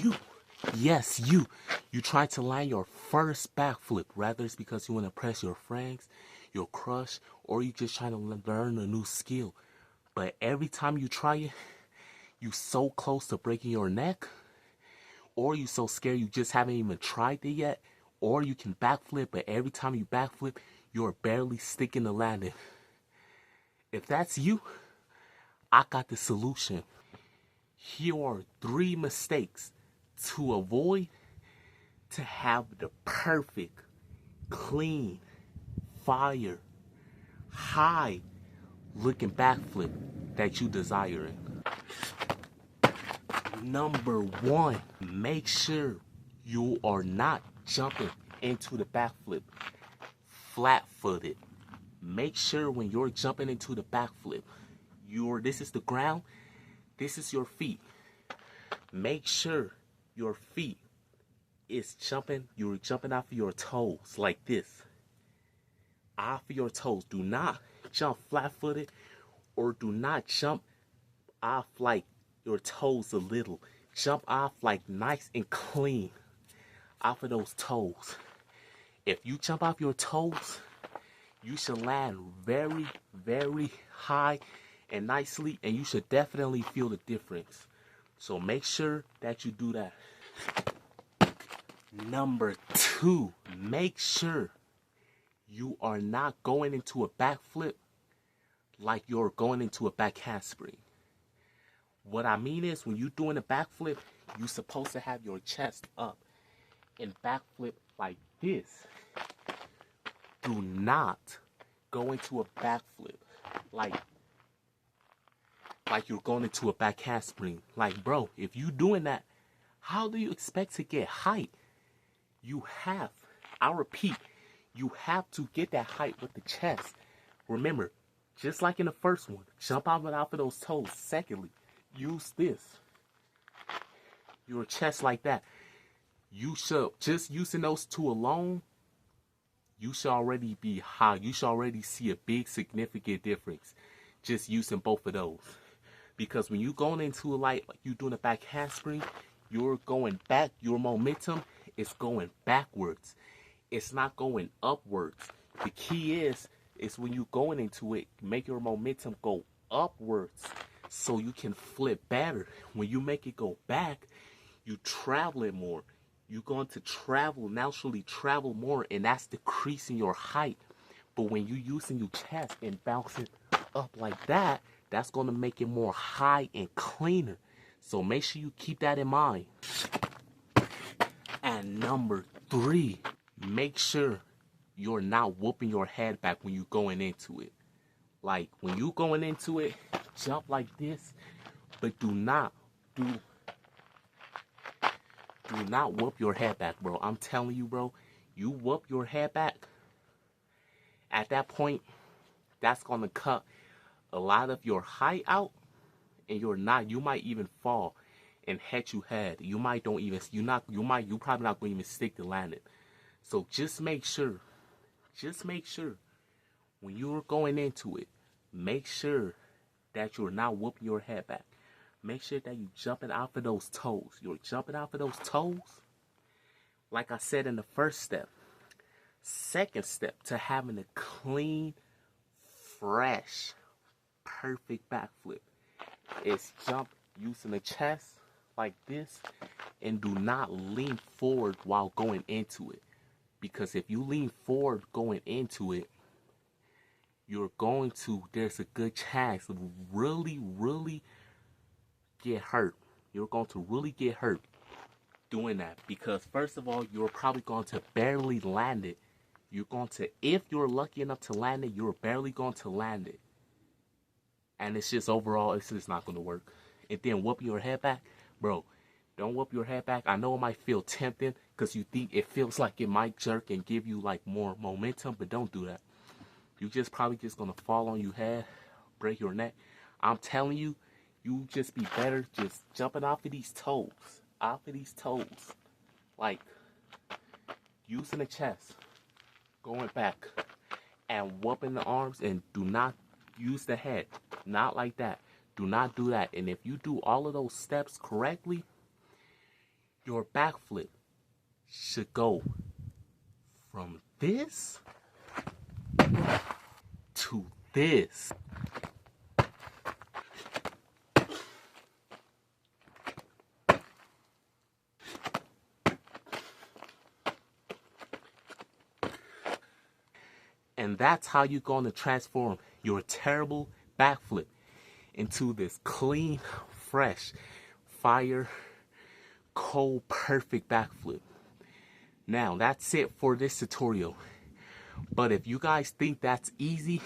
You, yes, you try to land your first backflip, rather it's because you want to impress your friends, your crush, or you just trying to learn a new skill. But every time you try it, you so close to breaking your neck, or you so scared you just haven't even tried it yet, or you can backflip, but every time you backflip, you're barely sticking the landing. If that's you, I got the solution. Here are 3 mistakes to avoid to have the perfect, clean, fire, high looking backflip that you desire. Number 1, make sure you are not jumping into the backflip flat footed. Make sure when you're jumping into the backflip, this is the ground, this is your feet. Make sure your feet is jumping, you're jumping off of your toes like this. Off of your toes. Do not jump flat footed, or do not jump off like your toes a little. Jump off like nice and clean off of those toes. If you jump off your toes, you should land very, very high and nicely, and you should definitely feel the difference. So make sure that you do that. Number 2, make sure you are not going into a backflip like you're going into a back handspring. What I mean is, when you're doing a backflip, you're supposed to have your chest up and backflip like this. Do not go into a backflip like you're going into a back handspring. Like, bro, if you're doing that, how do you expect to get height? I repeat, you have to get that height with the chest. Remember, just like in the first one, jump out of those toes. Secondly, use this. Your chest like that. You should, just using those 2 alone, you should already be high. You should already see a big significant difference just using both of those. Because when you're going into like you're doing a back handspring, you're going back, your momentum is going backwards. It's not going upwards. The key is when you're going into it, make your momentum go upwards so you can flip better. When you make it go back, you travel it more. You're going to naturally travel more, and that's decreasing your height. But when you're using your chest and bouncing up like that, that's going to make it more high and cleaner. So make sure you keep that in mind. And number 3, make sure you're not whooping your head back when you're going into it. Like, when you're going into it, jump like this, but do not whoop your head back, bro. I'm telling you, bro, you whoop your head back, at that point, that's going to cut a lot of your height out, and you might even fall and hit your head. You probably not going to even stick the landing. So just make sure when you're going into it, make sure that you're not whooping your head back. Make sure that you're jumping off of those toes. You're jumping off of those toes, like I said in the first step. Second step to having a clean, fresh, perfect backflip is jump using the chest like this, and do not lean forward while going into it. Because if you lean forward going into it, there's a good chance of really, really get hurt. You're going to really get hurt doing that. Because first of all, you're probably going to barely land it. If you're lucky enough to land it, you're barely going to land it. And it's just not going to work. And then whoop your head back. Bro, don't whoop your head back. I know it might feel tempting because you think it feels like it might jerk and give you like more momentum, but don't do that. You probably going to fall on your head, break your neck. I'm telling you, you just be better just jumping off of these toes. Like using the chest, going back, and whooping the arms, and do not use the head. Not like that. Do not do that. And if you do all of those steps correctly, Your backflip should go from this to this. And that's how you're going to transform your terrible backflip into this clean, fresh, fire, cold, perfect backflip. Now, that's it for this tutorial. But if you guys think that's easy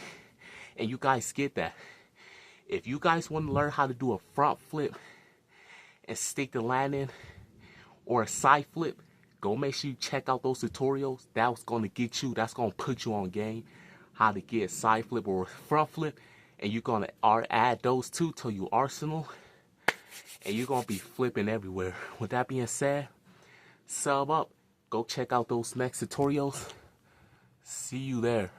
and you guys get that, if you guys want to learn how to do a front flip and stick the landing or a side flip, go make sure you check out those tutorials. That's going to get you, that's going to put you on game how to get side flip or front flip. And you're going to add those two to your arsenal. And you're going to be flipping everywhere. With that being said, sub up. Go check out those next tutorials. See you there.